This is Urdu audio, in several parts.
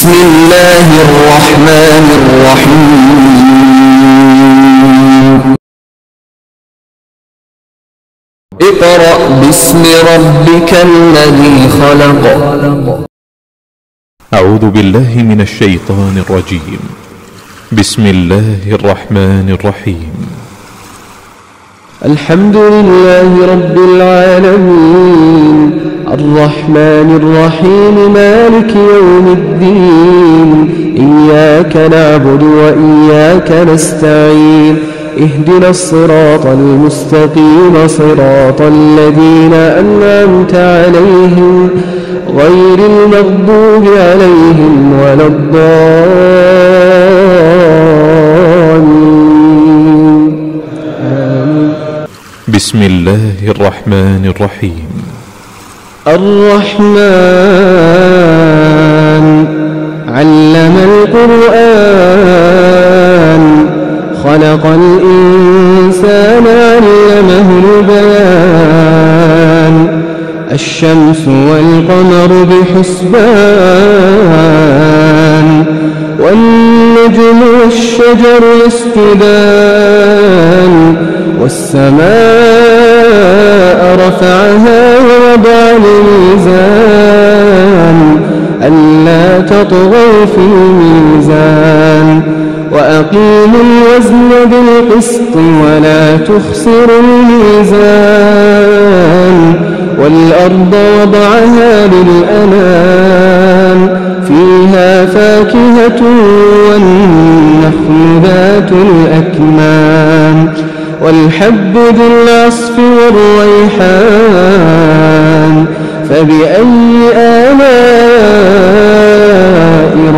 بسم الله الرحمن الرحيم اقرأ باسم ربك الذي خلق. أعوذ بالله من الشيطان الرجيم. بسم الله الرحمن الرحيم. الحمد لله رب العالمين الرحمن الرحيم مالك يوم الدين إياك نعبد وإياك نستعين اهدنا الصراط المستقيم صراط الذين أنعمت عليهم غير المغضوب عليهم ولا الضالين. بسم الله الرحمن الرحيم. الرحمن علم القرآن خلق الإنسان علمه البيان الشمس والقمر بحسبان والنجم والشجر يسجدان والسماء رفعها ووضع الميزان ألا تطغوا في الميزان وأقيموا الوزن بالقسط ولا تخسروا الميزان والأرض وضعها للأنام فيها فاكهة والنخل ذات الأكمام والحب ذو العصف والريحان فبأي آلاء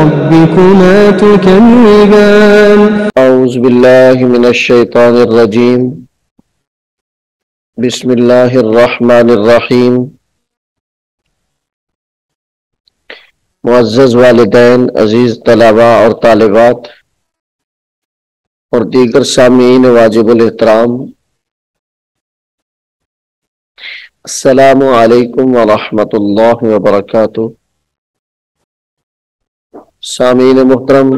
ربكما تكذبان. أعوذ بالله من الشيطان الرجيم. بسم الله الرحمن الرحیم. معزز والدین، عزیز طلباء اور طالبات اور دیگر سامعین واجب الاحترام، السلام علیکم ورحمۃ اللہ وبرکاتہ. سامعین محترم،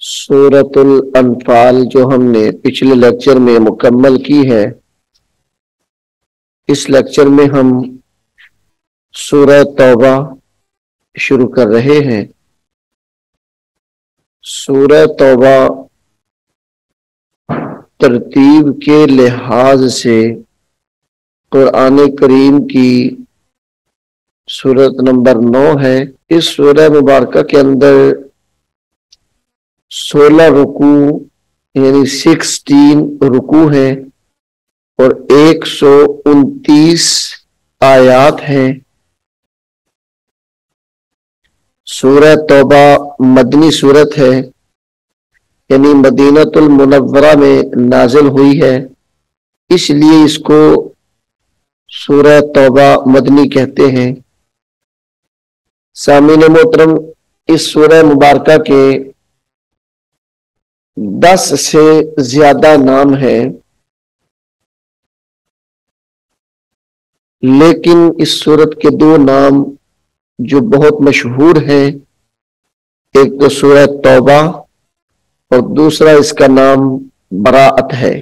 سورۃ الانفال جو ہم نے پچھلے لیکچر میں مکمل کی ہے، اس لیکچر میں ہم سورہ توبہ شروع کر رہے ہیں. سورہ توبہ ترتیب کے لحاظ سے قرآن کریم کی سورت نمبر 9 ہے. اس سورہ مبارکہ کے اندر 16 رکوع یعنی 16 رکوع ہیں اور 129 آیات ہیں. سورہ توبہ مدنی سورت ہے، یعنی مدینۃ المنورہ میں نازل ہوئی ہے، اس لیے اس کو سورہ توبہ مدنی کہتے ہیں. سامعین محترم، اس سورہ مبارکہ کے 10 سے زیادہ نام ہیں، لیکن اس سورت کے 2 نام جو بہت مشہور ہیں، ایک تو سورہ توبہ اور دوسرا اس کا نام براءت ہے.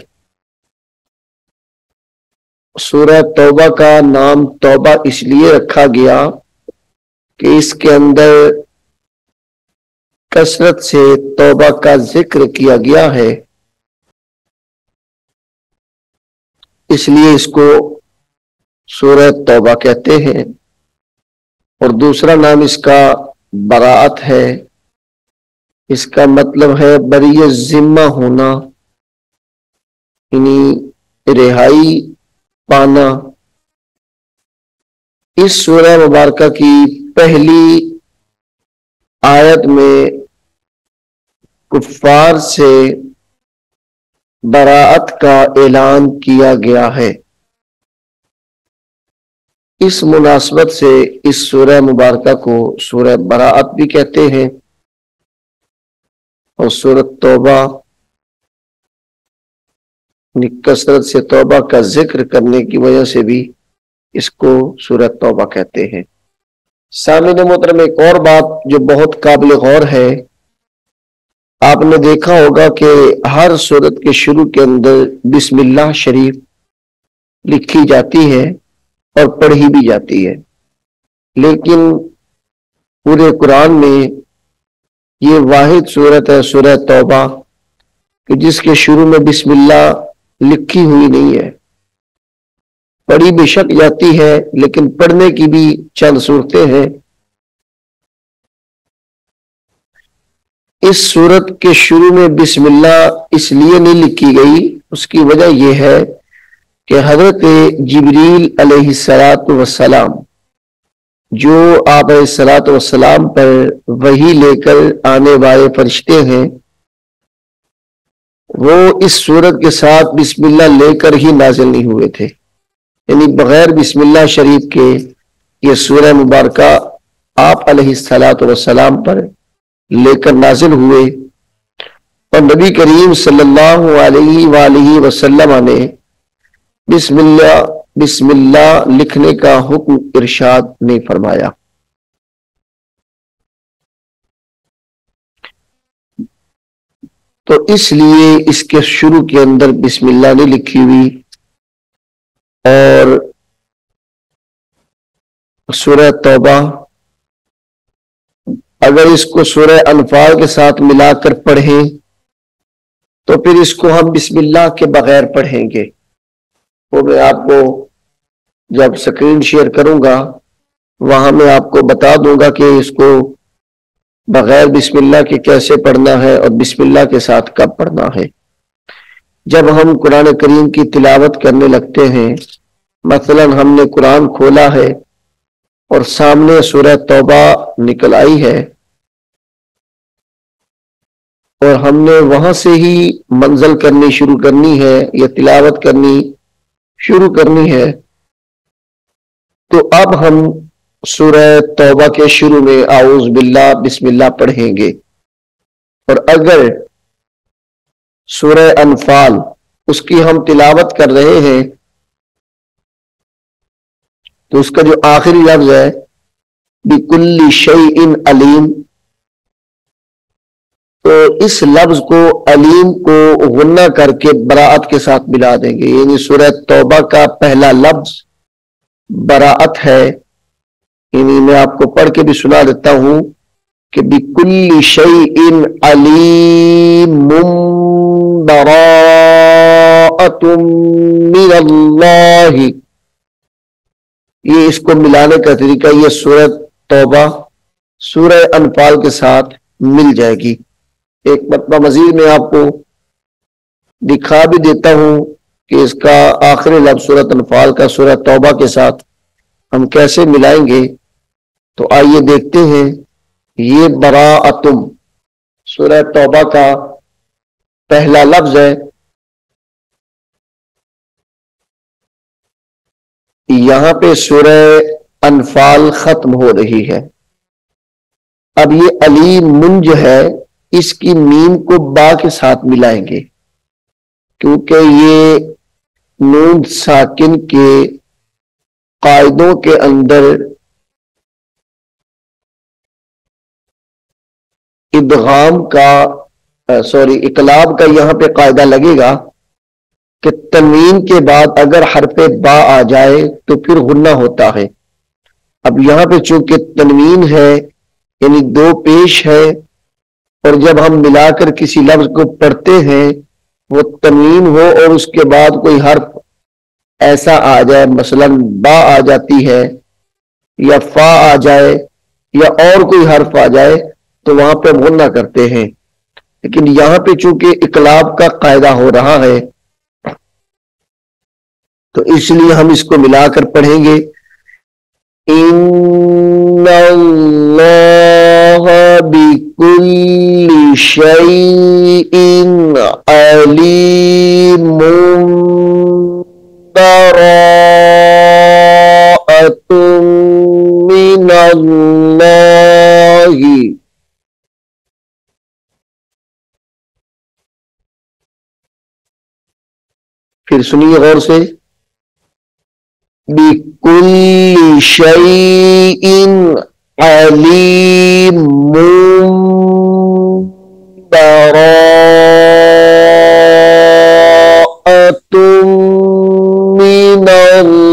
سورہ توبہ کا نام توبہ اس لیے رکھا گیا کہ اس کے اندر کثرت سے توبہ کا ذکر کیا گیا ہے، اس لیے اس کو سورہ توبہ کہتے ہیں. اور دوسرا نام اس کا براءت ہے. اس کا مطلب ہے بری ذمہ ہونا، یعنی رہائی پانا. اس سورہ مبارکہ کی پہلی آیت میں کفار سے براءت کا اعلان کیا گیا ہے. اس مناسبت سے اس سورہ مبارکہ کو سورہ براءت بھی کہتے ہیں اور سورۃ توبہ کثرت سے توبہ کا ذکر کرنے کی وجہ سے بھی اس کو سورۃ توبہ کہتے ہیں. سامعین محترم، ایک اور بات جو بہت قابل غور ہے، آپ نے دیکھا ہوگا کہ ہر سورت کے شروع کے اندر بسم اللہ شریف لکھی جاتی ہے اور پڑھی بھی جاتی ہے، لیکن پورے قرآن میں یہ واحد سورت ہے سورہ توبہ کہ جس کے شروع میں بسم اللہ لکھی ہوئی نہیں ہے۔ پڑھی بے شک جاتی ہے، لیکن پڑھنے کی بھی چند صورتیں ہیں۔ اس سورت کے شروع میں بسم اللہ اس لیے نہیں لکھی گئی، اس کی وجہ یہ ہے کہ حضرت جبریل علیہ السلام جو آپ علیہ السلام پر وحی لے کر آنے والے فرشتے ہیں، وہ اس سورت کے ساتھ بسم اللہ لے کر ہی نازل نہیں ہوئے تھے، یعنی بغیر بسم اللہ شریف کے یہ سورہ مبارکہ آپ علیہ السلام پر لے کر نازل ہوئے، اور نبی کریم صلی اللہ علیہ وآلہ وسلم نے بسم اللہ لکھنے کا حکم ارشاد نہیں فرمایا۔ تو اس لیے اس کے شروع کے اندر بسم اللہ نہیں لکھی ہوئی، اور سورہ توبہ اگر اس کو سورہ انفال کے ساتھ ملا کر پڑھیں تو پھر اس کو ہم بسم اللہ کے بغیر پڑھیں گے۔ وہ میں آپ کو جب سکرین شیئر کروں گا وہاں میں آپ کو بتا دوں گا کہ اس کو بغیر بسم اللہ کے کیسے پڑھنا ہے اور بسم اللہ کے ساتھ کب پڑھنا ہے۔ جب ہم قرآن کریم کی تلاوت کرنے لگتے ہیں، مثلا ہم نے قرآن کھولا ہے اور سامنے سورہ توبہ نکل آئی ہے، اور ہم نے وہاں سے ہی منزل کرنی شروع کرنی ہے یا تلاوت کرنی شروع کرنی ہے، تو اب ہم سورہ توبہ کے شروع میں اعوذ باللہ بسم اللہ پڑھیں گے، اور اگر سورہ انفال اس کی ہم تلاوت کر رہے ہیں تو اس کا جو آخری لفظ ہے بِكُلِّ شَيْءٍ علیم، تو اس لفظ کو علیم کو غنہ کر کے براءت کے ساتھ ملا دیں گے، یعنی سورہ توبہ کا پہلا لفظ براءت ہے، یعنی میں آپ کو پڑھ کے بھی سنا دیتا ہوں کہ بِكُلِّ شَيْءٍ عَلِيمٌ بَرَاءَةٌ مِّنَ اللَّهِ، یہ اس کو ملانے کا طریقہ، یہ سورہ توبہ سورہ انفال کے ساتھ مل جائے گی۔ ایک مرتبہ مزید میں آپ کو دکھا بھی دیتا ہوں کہ اس کا آخری لفظ سورہ انفال کا سورہ توبہ کے ساتھ ہم کیسے ملائیں گے۔ تو آئیے دیکھتے ہیں، یہ براءتم سورہ توبہ کا پہلا لفظ ہے، یہاں پہ سورہ انفال ختم ہو رہی ہے۔ اب یہ علیم جو ہے اس کی میم کو با کے ساتھ ملائیں گے، کیونکہ یہ نون ساکن کے قاعدوں کے اندر ادغام کا اقلاب کا یہاں پہ قاعدہ لگے گا کہ تنوین کے بعد اگر حرف با آ جائے تو پھر غنہ ہوتا ہے۔ اب یہاں پہ چونکہ تنوین ہے یعنی دو پیش ہے، اور جب ہم ملا کر کسی لفظ کو پڑھتے ہیں وہ تنوین ہو اور اس کے بعد کوئی حرف ایسا آ جائے، مثلا با آ جاتی ہے یا فا آ جائے یا اور کوئی حرف آ جائے تو وہاں پہ غنہ کرتے ہیں، لیکن یہاں پہ چونکہ اقلاب کا قاعدہ ہو رہا ہے تو اس لیے ہم اس کو ملا کر پڑھیں گے۔ ان اللہ بکل شیء علیم براءۃ من اللہ، پھر سنیے غور سے، بِكُلِّ شَيْءٍ علیم براءۃ من اللہ.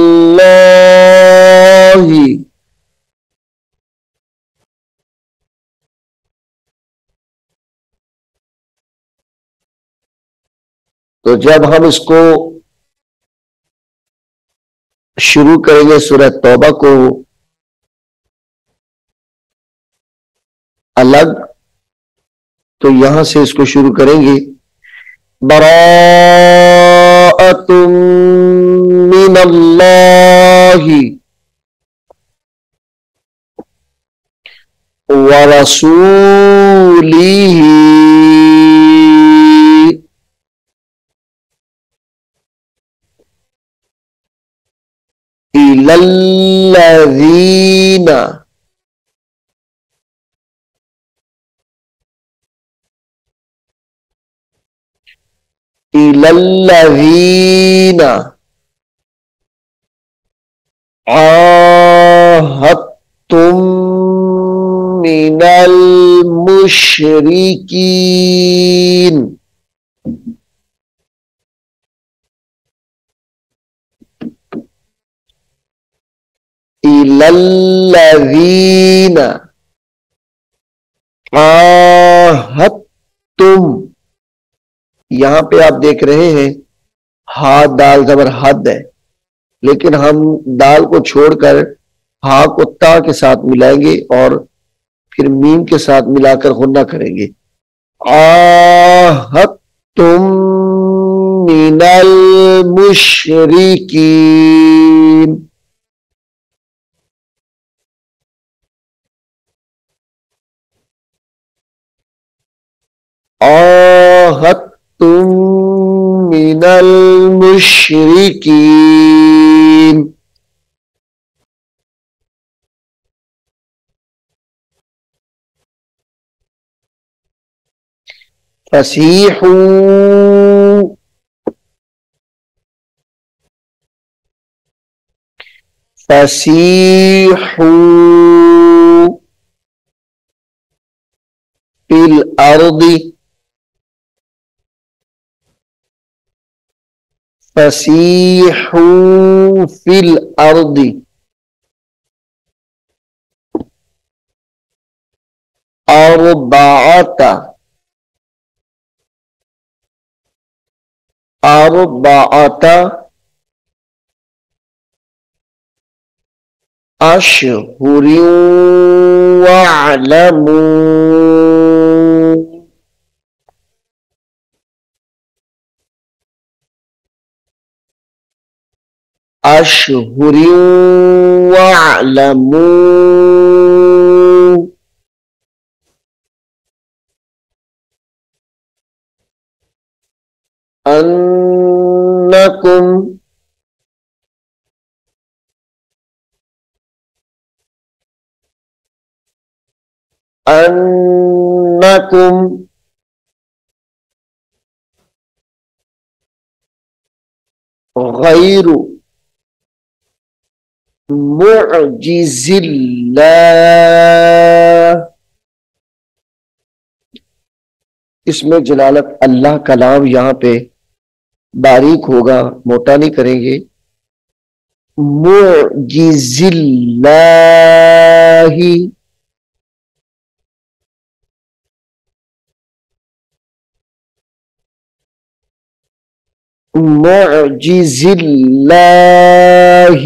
تو جب ہم اس کو شروع کریں گے سورہ توبہ کو الگ، تو یہاں سے اس کو شروع کریں گے براءۃ من اللہ ورسولہ إلى الذين عاهدتم من المشركين إلى الذين عاهدتم. یہاں پہ آپ دیکھ رہے ہیں ہا دال زبر حد ہے، لیکن ہم دال کو چھوڑ کر ہا کو تا کے ساتھ ملائیں گے اور پھر میم کے ساتھ ملا کر غنہ کریں گے. عاهدتم من المشركين. عاهدتم من المشركين. فسيحوا في الأرض فسيحوا في الأرض أربعة أشهر واعلموا أشهر واعلموا أنكم غير معجز اللہ. اس میں جلالت اللہ کا نام یہاں پہ باریک ہوگا، موٹا نہیں کریں گے. معجز اللہ معجز اللہ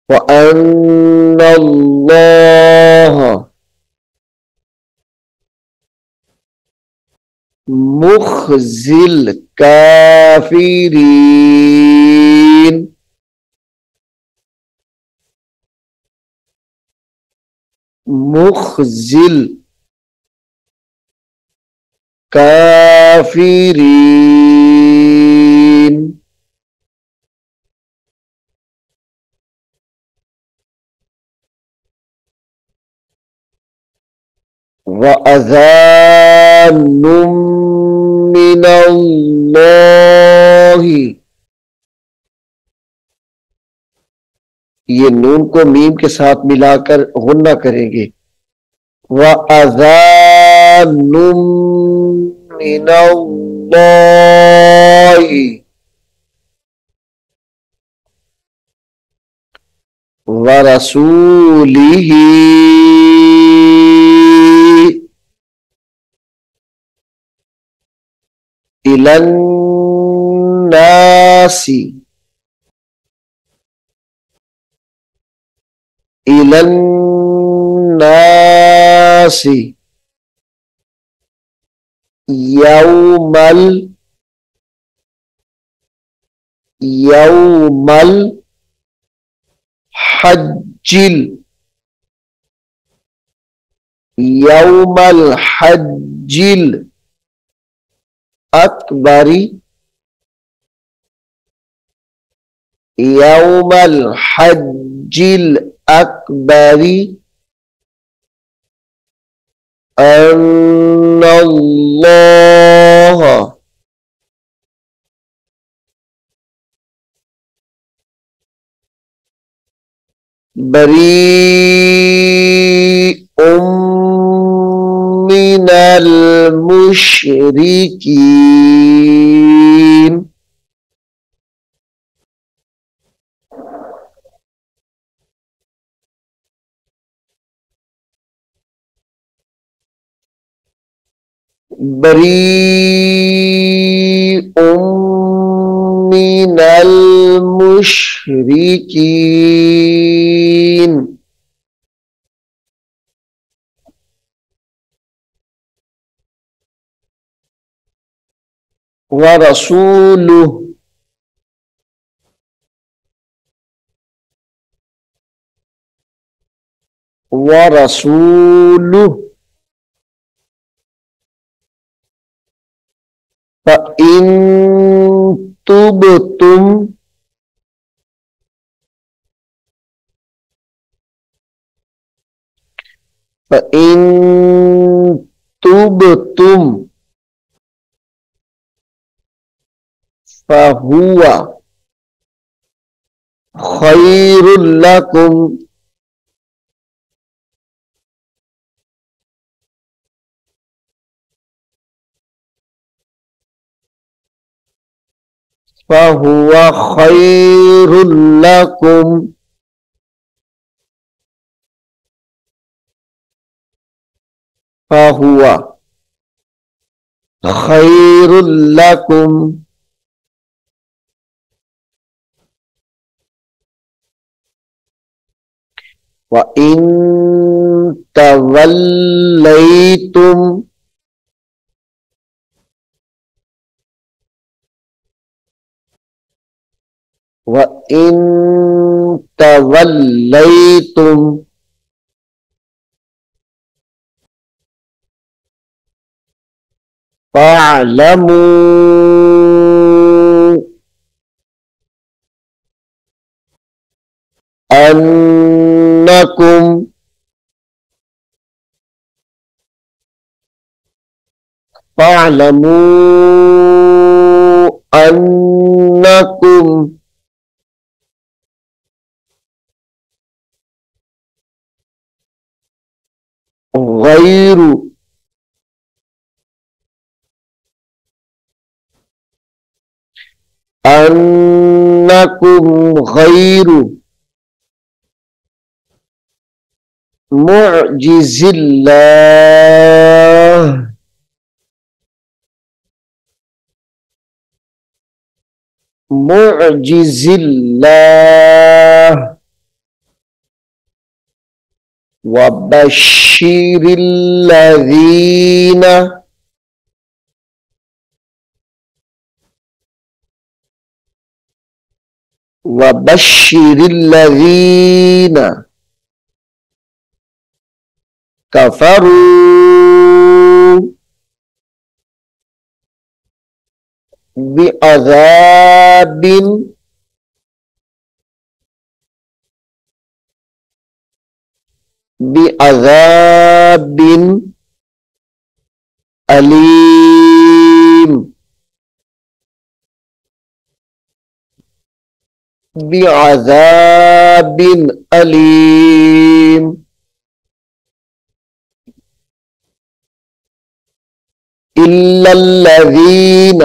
وأن الله مخزي الكافرين. مخزي الكافرين. وَأَذَانٌ مِّنَ اللَّهِ، یہ نون کو میم کے ساتھ ملا کر غنہ کریں گے. وَأَذَانٌ مِّنَ اللَّهِ وَرَسُولِهِ إِلَى النَّاسِ يوم الحج الأكبر يوم الحج الأكبر أن الله بريء من المشركين. بريء من المشركين. ورسوله فَإِن تُبْتُمْ فَهُوَ خَيْرٌ لَكُمْ فَهُوَ خَيْرٌ لَكُمْ فَهُوَ خَيْرٌ لَكُمْ وَإِن تَوَلَّيْتُمْ فَاعْلَمُوا أَنَّكُمْ غَيْرُ مُعْجِزِ اللَّهِ وَبَشِّرِ الَّذِينَ كفروا بعذاب علیم بعذاب علیم إلا الذين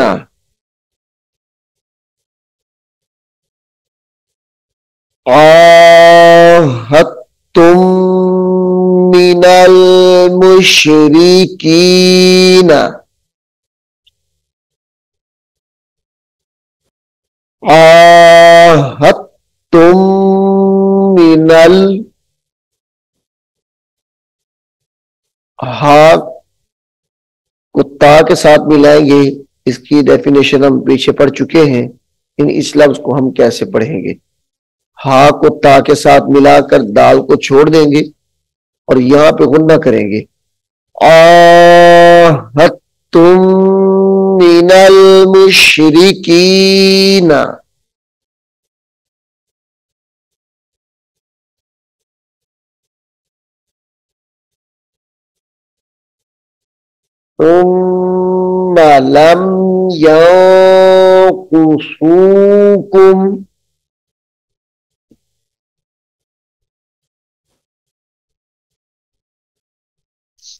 عاهدتم من المشركين عاهدتم من کتا کے ساتھ ملائیں گے، اس کی ڈیفینیشن ہم پیچھے پڑھ چکے ہیں، اس لفظ کو ہم کیسے پڑھیں گے؟ ہاں کو تا کے ساتھ ملا کر دال کو چھوڑ دیں گے اور یہاں پہ غنہ کریں گے، آہدتم من المشرکین، ثم لم ينقصوكم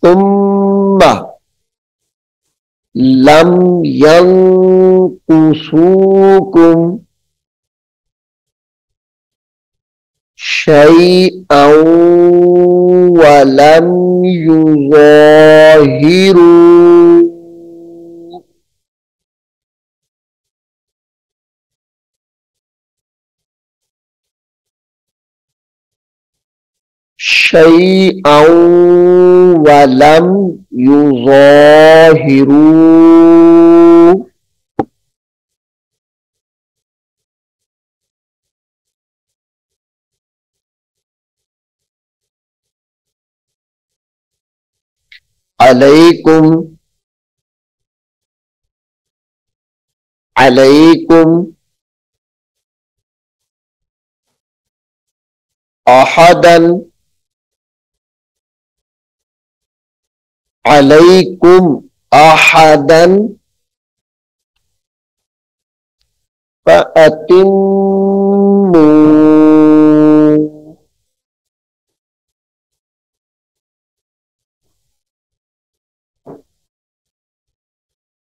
ثم لم ينقصوكم شيئا ولم يظاهروا شيئا ولم يظاهروا عليكم أحدا عليكم أحدا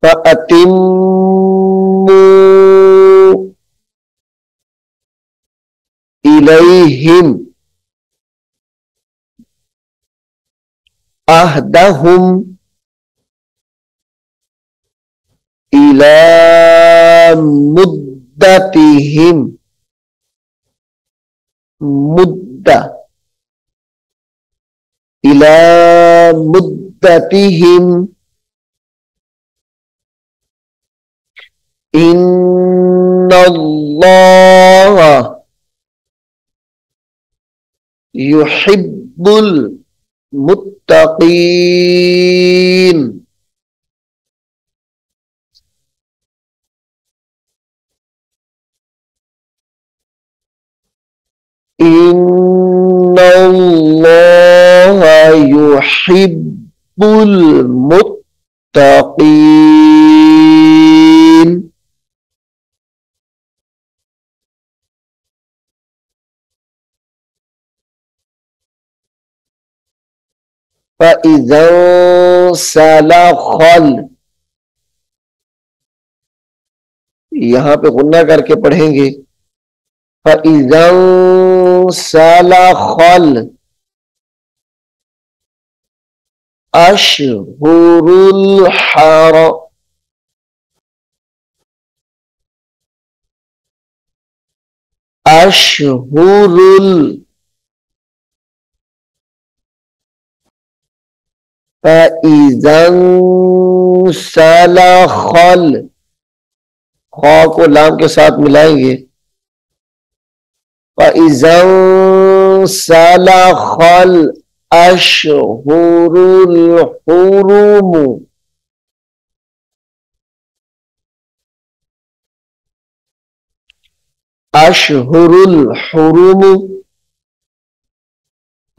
فأتموا إليهم عهدهم إلى مدتهم إلى مدتهم إن الله يحب المتقين إن الله يحب المتقين فَإِذَا سَلَخَ یہاں پہ غنہ کر کے پڑھیں گے، فَإِذَا سَلَخَ أَشْهُرُ الْحَرَمِ فَإِذَا سَلَخَ خا کو لام کے ساتھ ملائیں گے، فَإِذَا سَلَخَ الْأَشْهُرُ الْحُرُمُ أَشْهُرُ الْحُرُمُ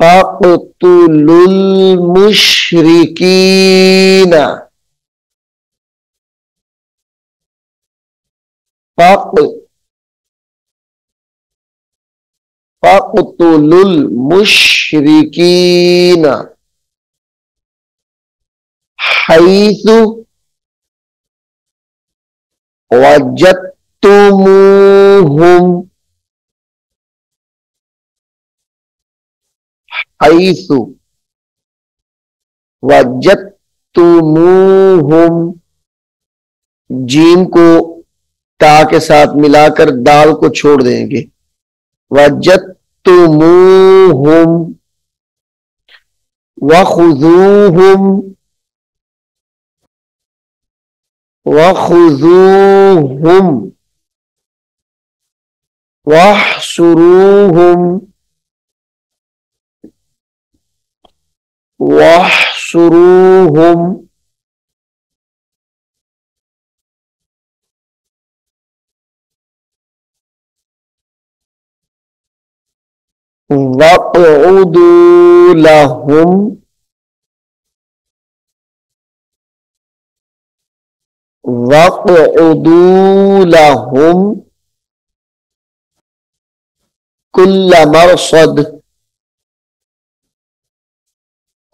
فَاقْتُلُوا الْمُشْرِكِينَ فَاقْتُلُوا الْمُشْرِكِينَ حَيْثُ وَجَدتُّمُوهُمْ حَيْثُ وَجَدتُّمُوهُمْ جیم کو تا کے ساتھ ملا کر دال کو چھوڑ دیں گے. وَجَدتُّمُوهُمْ وَخُذُوهُمْ وَخُذُوهُمْ وَاحْصُرُوهُمْ وَاحْصُرُوهُمْ وَاقْعُدُوا لَهُمْ وَاقْعُدُوا لَهُمْ كُلَّ مَرْصَدٍ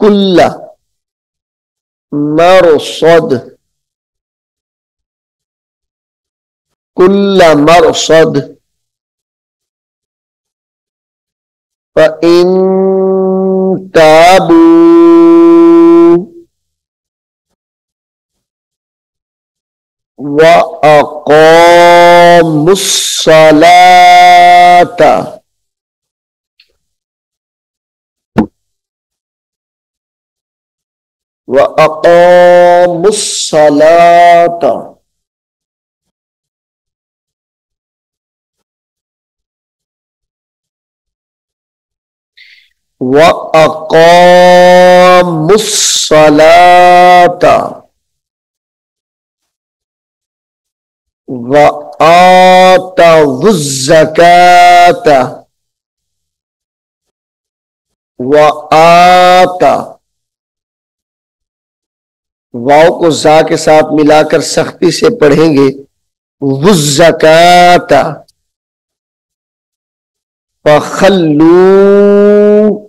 كُلَّ مَرْصَدٍ كُلَّ مَرْصَدٍ فَإِن تَابُوا وَأَقَامُوا الصَّلَاةَ وَأَقَامُوا الصَّلَاةَ وَأَقَامُوا الصَّلَاةَ وَآتَوُا الزَّكَاةَ واو کو زا کے ساتھ ملا کر سختی سے پڑھیں گے. وَالزَّكَاةَ فَخَلُّوا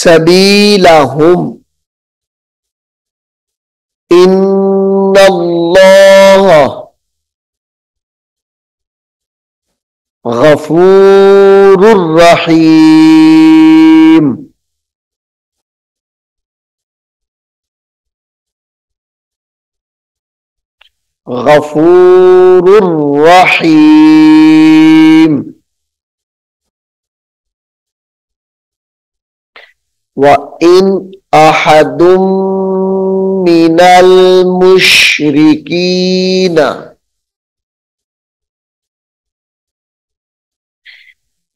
سَبِيلَهُمْ إِنَّ اللَّهَ غَفُورٌ رَحِيمٌ. غَفُورٌ رَحِيمٌ. وَإِنْ أَحَدٌ مِّنَ الْمُشْرِكِينَ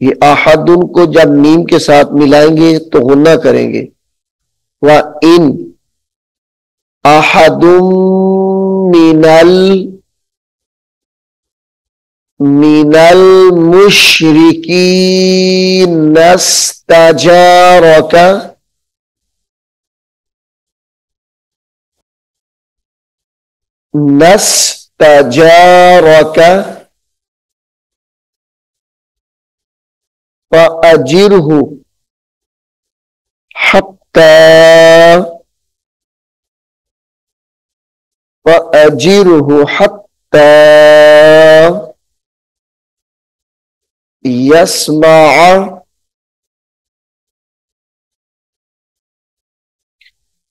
یہ احدن کو جب میم کے ساتھ ملائیں گے تو غنہ کریں گے. وَإِنْ أَحَدٌ مِّنَ الْمُشْرِكِينَ اسْتَجَارَكَ فَأَجِرْهُ حَتَّى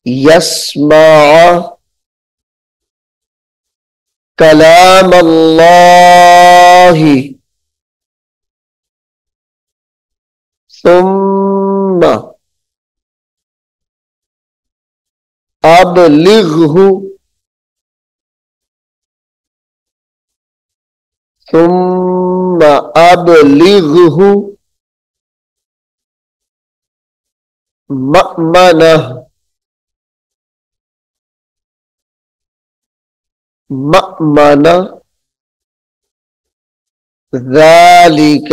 يسمع كلام الله ثم أبلغه مأمنة ذلك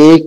1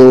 2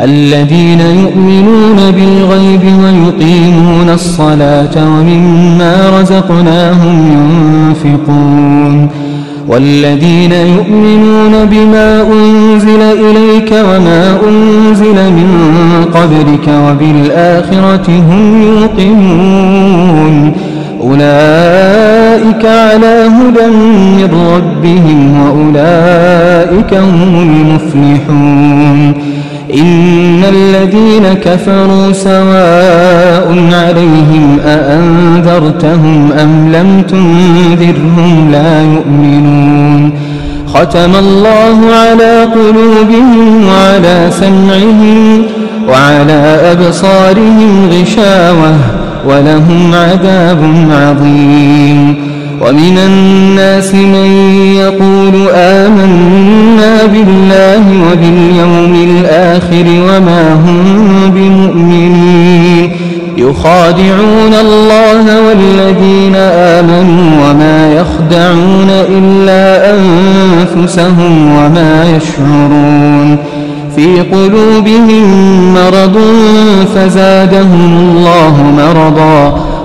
الذين يؤمنون بالغيب ويقيمون الصلاة ومما رزقناهم ينفقون والذين يؤمنون بما أنزل إليك وما أنزل من قبلك وبالآخرة هم يوقنون أولئك على هدى من ربهم وأولئك هم المفلحون إن الذين كفروا سواء عليهم أأنذرتهم أم لم تنذرهم لا يؤمنون ختم الله على قلوبهم وعلى سمعهم وعلى أبصارهم غشاوة ولهم عذاب عظيم ومن الناس من يقول آمنا بالله وباليوم الآخر وما هم بمؤمنين يخادعون الله والذين آمنوا وما يخدعون إلا أنفسهم وما يشعرون في قلوبهم مرض فزادهم الله مرضا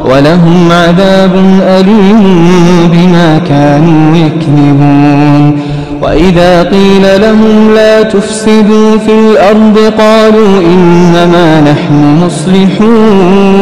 ولهم عذاب أليم بما كانوا يكذبون وإذا قيل لهم لا تفسدوا في الأرض قالوا إنما نحن مصلحون